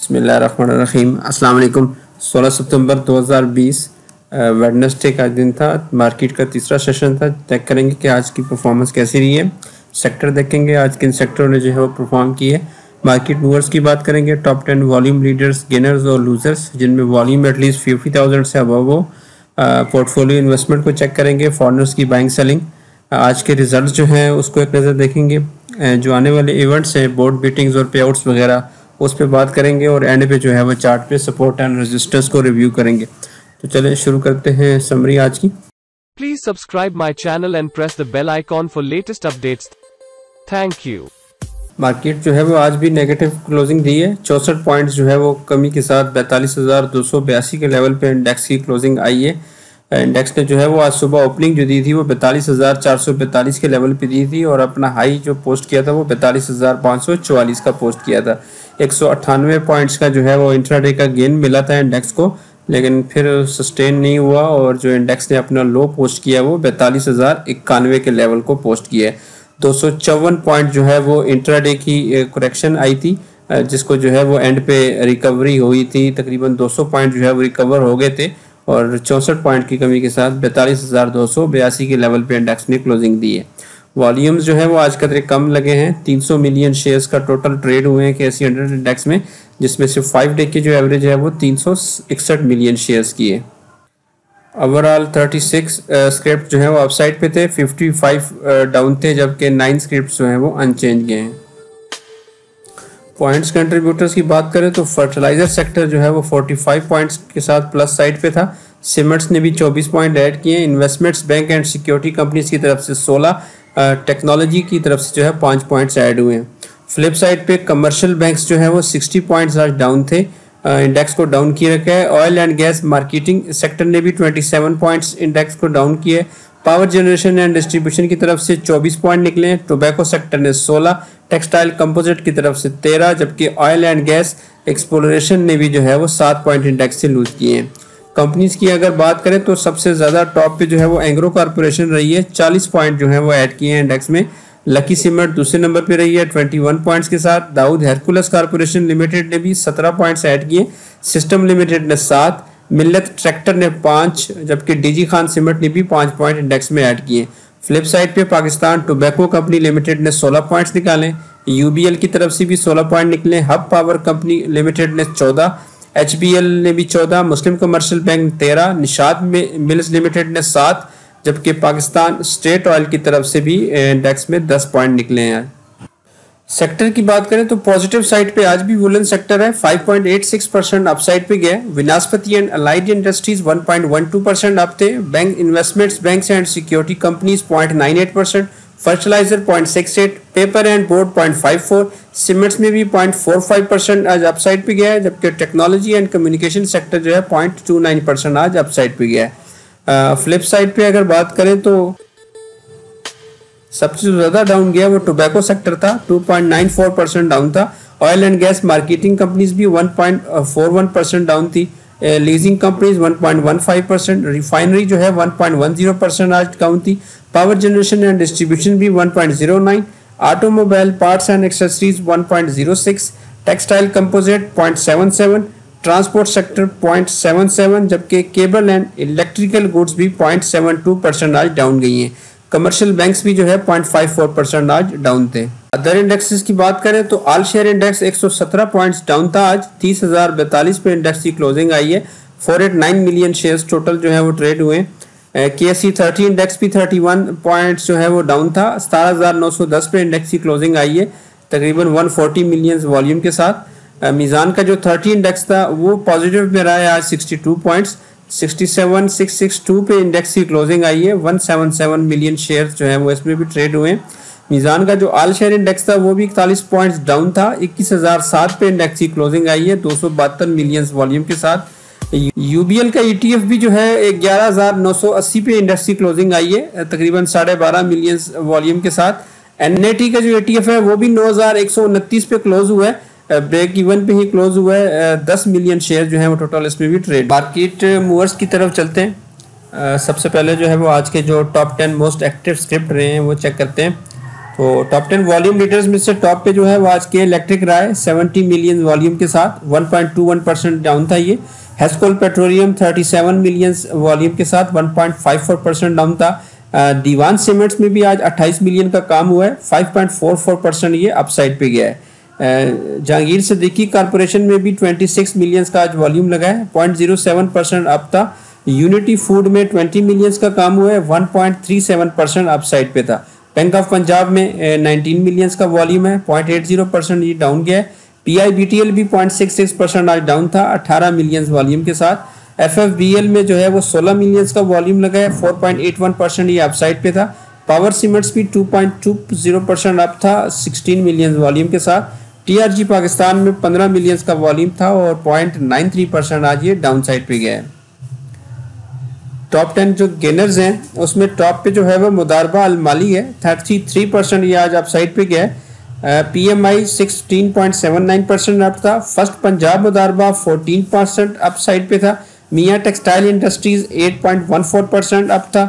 बिस्मिल्लाहिर्रहमानिर्रहीम। अस्सलाम वालेकुम। 16 सितंबर 2020 वेडनेसडे का दिन था। मार्केट का तीसरा सेशन था। चेक करेंगे कि आज की परफॉर्मेंस कैसी रही है। सेक्टर देखेंगे आज किन सेक्टरों ने जो है वो परफॉर्म की है। मार्केट मूवर्स की बात करेंगे। टॉप 10 वॉल्यूम लीडर्स, गेनर्स और लूजर्स जिनमें वॉल्यूम एटलीस्ट 50,000 से अबव हो। पोर्टफोलियो इन्वेस्टमेंट को चेक करेंगे। फॉरनर्स की बाइंग सेलिंग, आज के रिजल्ट्स जो हैं उसको एक नज़र देखेंगे। जो आने वाले इवेंट्स हैं, बोर्ड मीटिंग्स और पे आउट्स वगैरह, उस पर बात करेंगे और एंड पे जो है वो चार्ट पे सपोर्ट एंड रेजिस्टेंस को रिव्यू करेंगे। तो चलिए शुरू करते हैं समरी आज की। Please subscribe my channel and press the bell icon for latest updates. Thank you. Market जो है वो आज भी नेगेटिव क्लोजिंग दी है। 64 पॉइंट्स जो है वो कमी के साथ 42,282 के लेवल पे इंडेक्स की क्लोजिंग आई है। इंडेक्स ने जो है वो आज सुबह ओपनिंग जो दी थी वो 42,442 के लेवल पे दी थी और अपना हाई जो पोस्ट किया था वो 42,544 का पोस्ट किया था। 198 पॉइंट्स का जो है वो इंट्राडे का गेन मिला था इंडेक्स को, लेकिन फिर सस्टेन नहीं हुआ और जो इंडेक्स ने अपना लो पोस्ट किया वो 42,091 के लेवल को पोस्ट किया है। 254 पॉइंट जो है वो इंट्राडे की करेक्शन आई थी, जिसको जो है वो एंड पे रिकवरी हुई थी। तकरीबन 200 पॉइंट जो है वो रिकवर हो गए थे और 64 पॉइंट की कमी के साथ 42,282 के लेवल पे इंडेक्स ने क्लोजिंग दी है। वॉल्यूम्स जो है वो आज कतरे कम लगे हैं। 300 मिलियन शेयर्स का टोटल ट्रेड हुए हैं KSE 100 इंडेक्स में, जिसमें से 5 डे की जो एवरेज है वो 361 मिलियन शेयर्स की है। ओवरऑल 36 स्क्रिप्ट जो है वो अपसाइड पे थे, 55 डाउन थे, जबकि 9 स्क्रिप्ट जो हैं वो अनचेंज गए हैं। पॉइंट्स कंट्रीब्यूटर्स की बात करें तो फर्टिलाइजर सेक्टर जो है वो 45 पॉइंट्स के साथ प्लस साइड पे था। सीमेंट्स ने भी 24 पॉइंट ऐड किए। Investments, bank and security companies की तरफ से 16, टेक्नोलॉजी की तरफ से जो है 5 पॉइंट्स ऐड हुए हैं। फ्लिप साइड पे कमर्शियल बैंक्स जो है वो 60 पॉइंट्स आज डाउन थे, इंडेक्स को डाउन किए रखा है। Oil and gas marketing sector ने भी 27 पॉइंट्स इंडेक्स को डाउन किए। पावर जनरेशन एंड डिस्ट्रीब्यूशन की तरफ से 24 पॉइंट निकले हैं। टोबैको सेक्टर ने 16, टेक्सटाइल कंपोजिट की तरफ से 13, जबकि ऑयल एंड गैस एक्सप्लोरेशन ने भी जो है वो 7 पॉइंट इंडेक्स से लूज किए हैं। कंपनीज की अगर बात करें तो सबसे ज़्यादा टॉप पे जो है वो एंग्रो कॉर्पोरेशन रही है, 40 पॉइंट जो है वो ऐड किए हैं इंडेक्स में। लकी सीमेंट दूसरे नंबर पे रही है 21 पॉइंट्स के साथ। दाऊद हेरकुलस कॉर्पोरेशन लिमिटेड ने भी 17 पॉइंट्स ऐड किए। सिस्टम लिमिटेड ने 7, मिल्लत ट्रैक्टर ने 5, जबकि डीजी खान सीमेंट ने भी 5 पॉइंट इंडेक्स में ऐड किए। फ्लिप साइड पे पाकिस्तान टोबैको कंपनी लिमिटेड ने 16 पॉइंट्स निकाले। UBL की तरफ से भी 16 पॉइंट निकले। हब पावर कंपनी लिमिटेड ने 14, HBL ने भी 14, Muslim commercial bank 13, Nishat mills limited ने 7, जबकि पाकिस्तान स्टेट ऑयल की तरफ से भी इंडेक्स में 10 पॉइंट निकले हैं। सेक्टर की बात करें तो पॉजिटिव साइड पे आज भी वुलन सेक्टर है, 5.86% अपसाइड पे गया। Vanaspati and allied industries 1.12% up थे। Bank investments, banks and security companies 0.98%, fertilizer 0.68, paper and board 0.54, cements में भी 0.45% आज अपसाइड पे गया है, जबकि टेक्नोलॉजी एंड कम्युनिकेशन सेक्टर जो है 0.29% आज अपसाइड पे गया है। फ्लिप साइड पे अगर बात करें तो सबसे ज़्यादा डाउन गया वो टोबैको सेक्टर था, 2.94% डाउन था। Oil and gas marketing companies भी 1.41% डाउन थी। लीजिंग कंपनीज 1.15%, रिफाइनरी जो है 1.10% आज डाउन थी। पावर जनरेशन एंड डिस्ट्रीब्यूशन भी 1.09, automobile parts and accessories 1.06, textile composite 0.77, transport sector 0.77, जबकि केबल एंड इलेक्ट्रिकल गुड्स भी 0.72% आज डाउन गई हैं। कमर्शियल बैंक्स भी जो है 0.54% आज डाउन थे। अदर इंडेक्सेस की बात करें तो all share index 117 points down था आज, 30,042 पे इंडेक्स की क्लोजिंग आई है। 489 मिलियन शेयर्स टोटल जो है वो ट्रेड हुए। KSE 30 इंडेक्स भी 31 पॉइंट्स जो है वो डाउन था, 17,910 पे इंडेक्स की क्लोजिंग आई है, तकरीबन 140 मिलियन वॉल्यूम के साथ। मीज़ान का जो 30 इंडेक्स था वो पॉजिटिव में रहा है आज 62 पॉइंट्स, 67,662 पे इंडेक्स की क्लोजिंग आई है। 177 मिलियन शेयर्स जो है वो इसमें भी ट्रेड हुए हैं। मीज़ान का जो ऑल शेयर इंडेक्स था वो भी 41 पॉइंट्स डाउन था, 21,007 पे इंडेक्स की क्लोजिंग आई है, 272 मिलियन वॉल्यूम के साथ। UBL का ETF भी जो है 11,980 पे इंडेक्स की क्लोजिंग आई है, तकरीबन 12.5 मिलियन वॉल्यूम के साथ। NAT का जो ETF है वो भी 9,129 पे क्लोज हुआ है, ब्रेक इवन पे ही क्लोज हुआ है। 10 मिलियन शेयर जो है वो टोटल इसमें भी ट्रेड। मार्केट मूवर्स की तरफ चलते हैं। सबसे पहले जो है वो आज के जो टॉप 10 मोस्ट एक्टिव स्क्रिप्ट रहे हैं वो चेक करते हैं। तो टॉप 10 वॉल्यूम लीडर्स में से टॉप पे जो है वो आज के इलेक्ट्रिक रहा है 70 मिलियन वॉल्यूम के साथ 1.21% डाउन था ये। हेस्कोल पेट्रोलियम 37 मिलियन वॉल्यूम के साथ 1.54% डाउन था। दीवान सीमेंट्स में भी आज 28 मिलियन का काम हुआ है 5.44% ये अपसाइड पे गया है। जहांगीर सिद्दीकी कॉरपोरेशन में भी 26 मिलियंस का आज वॉल्यूम लगा है 0.07% अप था। यूनिटी फूड में 20 मिलियंस का काम हुआ है 1.37% अपसाइड पे था। बैंक ऑफ पंजाब में 19 मिलियंस का वॉल्यूम है 0.80% ये डाउन गया है। PIBTL भी 0.66% आज डाउन था 18 मिलियंस वॉल्यूम के साथ। FFBL में जो है वो 16 मिलियंस का वॉल्यूम लगा है 4.81% ये अपसाइड पे था। पावर सीमेंट्स भी 2.20% अप था 16 मिलियन वॉल्यूम के साथ। TRG पाकिस्तान में 15 मिलियंस का वॉल्यूम था और 0.93% आज ये डाउन साइड पे गया है। टॉप 10 जो गेनर्स हैं उसमें टॉप पे जो है वो मुदारबा अलमाली है 33% ये आज अप साइड पे गया है। PMI 16.79% अप था। First Punjab Modaraba 14% up side पे था। मियाँ टेक्सटाइल इंडस्ट्रीज 8.14% अप था।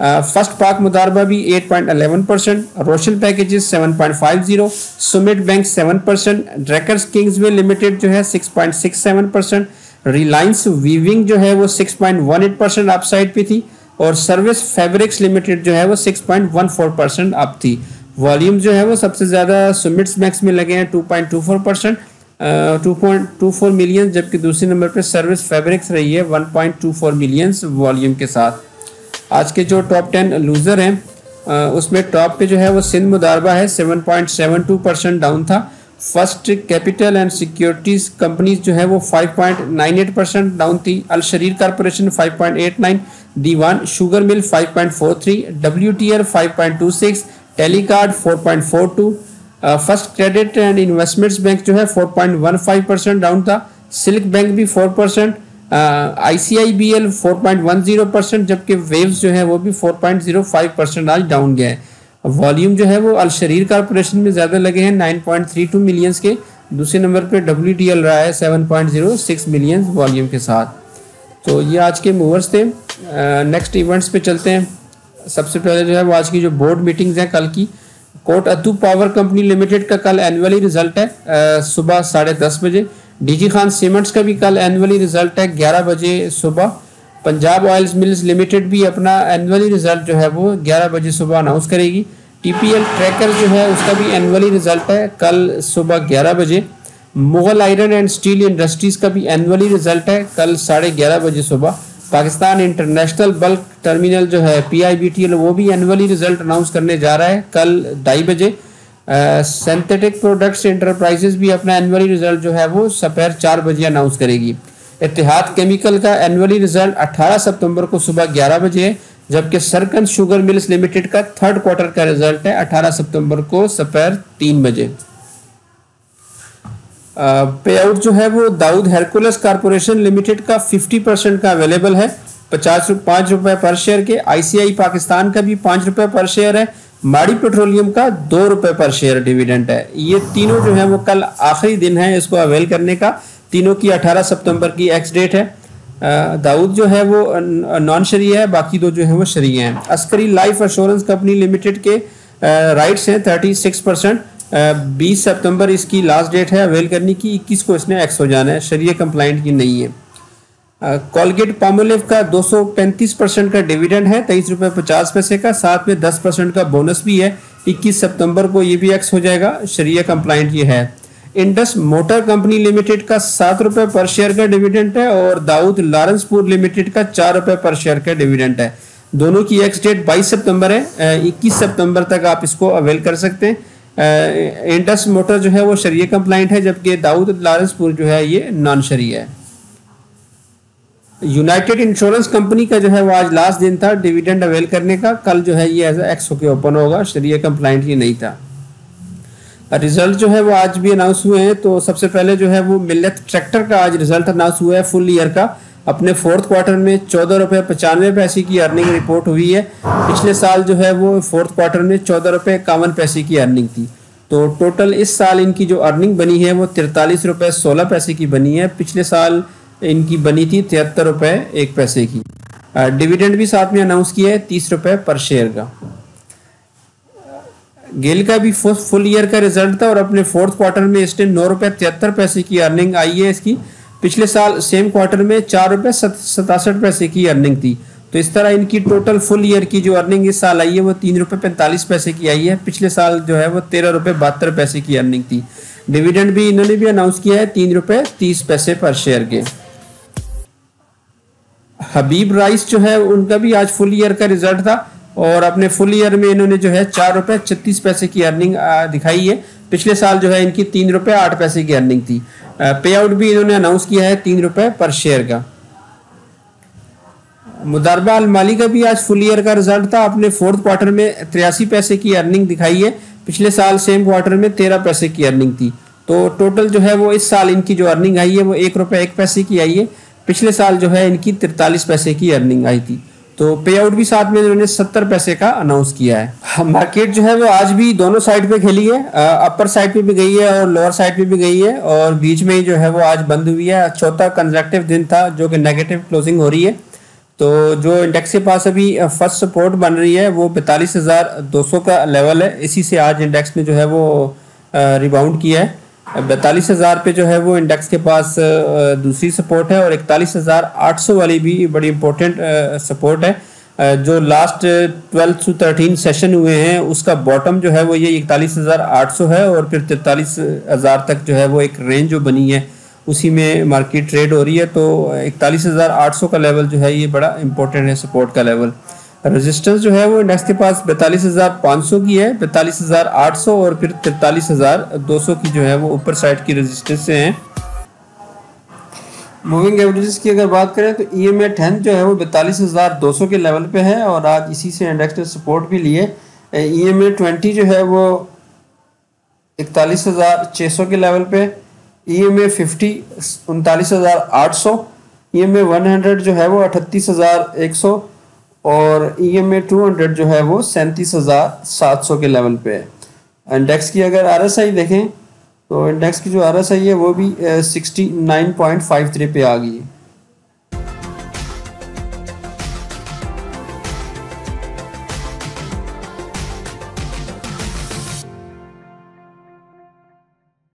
फर्स्ट पाक मुदारबा भी 8.11%। रोशल पैकेजेस 7.50। Summit bank 7%। ड्रैकर्स किंग्सवे लिमिटेड जो है 6.67%। रिलायंस वीविंग जो है वो 6.18% अप साइड पे थी और सर्विस फैब्रिक्स लिमिटेड जो है वो 6.14% अप थी। वॉल्यूम जो है वो सबसे ज़्यादा सुमिट्स मैक्स में लगे हैं 2.24%, 2.24 मिलियन, जबकि दूसरे नंबर पे सर्विस फैब्रिक्स रही है 1.24 मिलियंस वॉल्यूम के साथ। आज के जो टॉप 10 लूज़र हैं उसमें टॉप पे जो है वो सिंध मुदारबा है 7.72% डाउन था। First capital and securities companies जो है वो 5.98% डाउन थी। अल शरीर corporation 5.89, Dewan sugar mill 5.43, WTR 5.26, Telecard 4.42। First credit and investments bank जो है 4.15% डाउन था। सिल्क बैंक भी 4%, ICIBL 4.10%, जबकि वेव्स जो है वो भी 4.05% आज डाउन गया है। वॉल्यूम जो है वो अल शरीर कॉरपोरेशन में ज़्यादा लगे हैं 9.32 मिलियंस के। दूसरे नंबर पे WTL रहा है 7.06 मिलियन वॉल्यूम के साथ। तो ये आज के मूवर्स थे। नेक्स्ट इवेंट्स पे चलते हैं। सबसे पहले जो है वो आज की जो बोर्ड मीटिंग्स हैं कल की। कोट अतू पावर कंपनी लिमिटेड का कल एनुअली रिजल्ट है सुबह 10:30 बजे। DG खान सीमेंट्स का भी कल एनुअली रिजल्ट है 11 बजे सुबह। पंजाब ऑयल्स मिल्स लिमिटेड भी अपना एनुअली रिजल्ट जो है वो 11 बजे सुबह अनाउंस करेगी। TPL ट्रैकर जो है उसका भी एनुअली रिजल्ट है कल सुबह 11 बजे। Mughal iron and steel industries का भी एनुअली रिजल्ट है कल 11:30 बजे सुबह। पाकिस्तान इंटरनेशनल बल्क टर्मिनल जो है PIBTL वो भी एनुअली रिजल्ट अनाउंस करने जा रहा है कल 2:30 बजे। सिंथेटिक प्रोडक्ट्स इंटरप्राइजेज भी अपना एनुअली रिजल्ट जो है वो दोपहर 4 बजे अनाउंस करेगी। इत्तेहाद केमिकल का एनुअली रिजल्ट 18 सितंबर को सुबह 11 बजे है, जबकि सरकंद शुगर मिल्स लिमिटेड का थर्ड क्वार्टर का रिजल्ट है 18 सितंबर को दोपहर 3 बजे। पे आउट जो है वो दाऊद हेरकुलस कॉरपोरेशन लिमिटेड का 50% का अवेलेबल है 5 रुपए पर शेयर के। ICI पाकिस्तान का भी 5 रुपए पर शेयर है। माड़ी पेट्रोलियम का 2 रुपए पर शेयर डिविडेंड है। ये तीनों जो है वो कल आखिरी दिन है इसको अवेल करने का। तीनों की 18 सितंबर की एक्स डेट है। दाऊद जो है वो नॉन शरिया है, बाकी दो जो है वो शरिया हैं। Askari life insurance company limited के राइट्स हैं 36%। 20 सितंबर इसकी लास्ट डेट है अवेल करने की। 21 को इसने एक्स हो जाना है, शरिया कंप्लाइंट की नहीं है। कोलगेट पामोलिव का 235% का डिविडेंड है 23 रुपये 50 पैसे का, साथ में 10% का बोनस भी है। 21 सितंबर को ये भी एक्स हो जाएगा, शरिया कंप्लाइंट ये है। इंडस मोटर कंपनी लिमिटेड का 7 रुपये पर शेयर का डिविडेंड है और दाऊद लारेंसपुर लिमिटेड का 4 रुपये पर शेयर का डिविडेंड है। दोनों की एक्स डेट 22 सितंबर है। 21 सितंबर तक आप इसको अवेल कर सकते हैं। इंडस मोटर जो है वो शरिया कंप्लाइंट है, जबकि दाऊद लारेंसपुर जो है ये नॉन शरिया है। यूनाइटेड इंश्योरेंस कंपनी का जो है वो आज लास्ट दिन था डिविडेंड अवेल करने का। कल जो है ये एज एक्स होके ओपन होगा, शरिया कंप्लाइंट ये नहीं था। रिजल्ट जो है वो आज भी अनाउंस हुए हैं। तो सबसे पहले जो है वो मिल्लत ट्रैक्टर का आज रिजल्ट अनाउंस हुआ है फुल ईयर का। अपने फोर्थ क्वार्टर में 14 रुपये 95 पैसे की अर्निंग रिपोर्ट हुई है। पिछले साल जो है वो फोर्थ क्वार्टर में 14 रुपये 51 पैसे की अर्निंग थी। तो टोटल इस साल इनकी जो अर्निंग बनी है वो 43 रुपये 16 पैसे की बनी है। पिछले साल इनकी बनी थी 73 रुपये 1 पैसे की। डिविडेंड भी साथ में अनाउंस किया है 30 रुपये पर शेयर का। गेल का भी फुल ईयर का रिजल्ट था और अपने फोर्थ क्वार्टर में इसने 9 रुपये 73 पैसे की अर्निंग आई है इसकी। पिछले साल सेम क्वार्टर में 4 रुपये 67 पैसे की अर्निंग थी। तो इस तरह इनकी टोटल फुल ईयर की जो अर्निंग इस साल आई है वो 3 रुपये 45 पैसे की आई है। पिछले साल जो है वो 13 रुपये 72 पैसे की अर्निंग थी। डिविडेंड भी इन्होंने भी अनाउंस किया है 3 रुपये 30 पैसे पर शेयर के। हबीब राइस जो है उनका भी आज फुल ईयर का रिजल्ट था और अपने फुल ईयर में इन्होंने जो है 4 रुपये 36 पैसे की अर्निंग दिखाई है। पिछले साल जो है इनकी 3 रुपये 8 पैसे की अर्निंग थी। पे आउट भी इन्होंने अनाउंस किया है 3 रुपये पर शेयर का। मुदारबा अलमाली का भी आज फुल ईयर का रिजल्ट था। अपने फोर्थ क्वार्टर में 83 पैसे की अर्निंग दिखाई है। पिछले साल सेम क्वार्टर में 13 पैसे की अर्निंग थी। तो टोटल जो है वो इस साल इनकी जो अर्निंग आई है वो 1 रुपये 1 पैसे की आई है। पिछले साल जो है इनकी 43 पैसे की अर्निंग आई थी। तो पे आउट भी साथ में इन्होंने 70 पैसे का अनाउंस किया है। मार्केट जो है वो आज भी दोनों साइड पे खेली है, अपर साइड पे भी गई है और लोअर साइड पे भी गई है और बीच में ही जो है वो आज बंद हुई है। चौथा कंसेक्यूटिव दिन था जो कि नेगेटिव क्लोजिंग हो रही है। तो जो इंडेक्स के पास अभी फर्स्ट सपोर्ट बन रही है वो 42,200 का लेवल है। इसी से आज इंडेक्स ने जो है वो रिबाउंड किया है। 42,000 पे जो है वो इंडेक्स के पास दूसरी सपोर्ट है और 41,800 वाली भी बड़ी इंपॉर्टेंट सपोर्ट है। जो लास्ट 12 to 13 सेशन हुए हैं उसका बॉटम जो है वो ये 41,800 है और फिर 43,000 तक जो है वो एक रेंज जो बनी है उसी में मार्केट ट्रेड हो रही है। तो 41,800 का लेवल जो है ये बड़ा इंपॉर्टेंट है सपोर्ट का लेवल। रेजिस्टेंस जो है वो इंडेक्स के पास 42,500 की है, 42,800 और फिर 43,200 की जो है वो ऊपर साइड की रेजिस्टेंस से हैं। मूविंग एवरेजेस की अगर बात करें तो EMA 10 जो है वो 42,200 के लेवल पे है और आज इसी से इंडेक्स ने सपोर्ट भी लिए। EMA 20 जो है वो 41,600 के लेवल पे, EMA 50 39,800, EMA 100 जो है वो 38,100 और EMA 200 जो है वो 37,700 के लेवल पे है। इंडेक्स की अगर RSI देखें तो इंडेक्स की जो RSI है वो भी 69.53 पे आ गई है।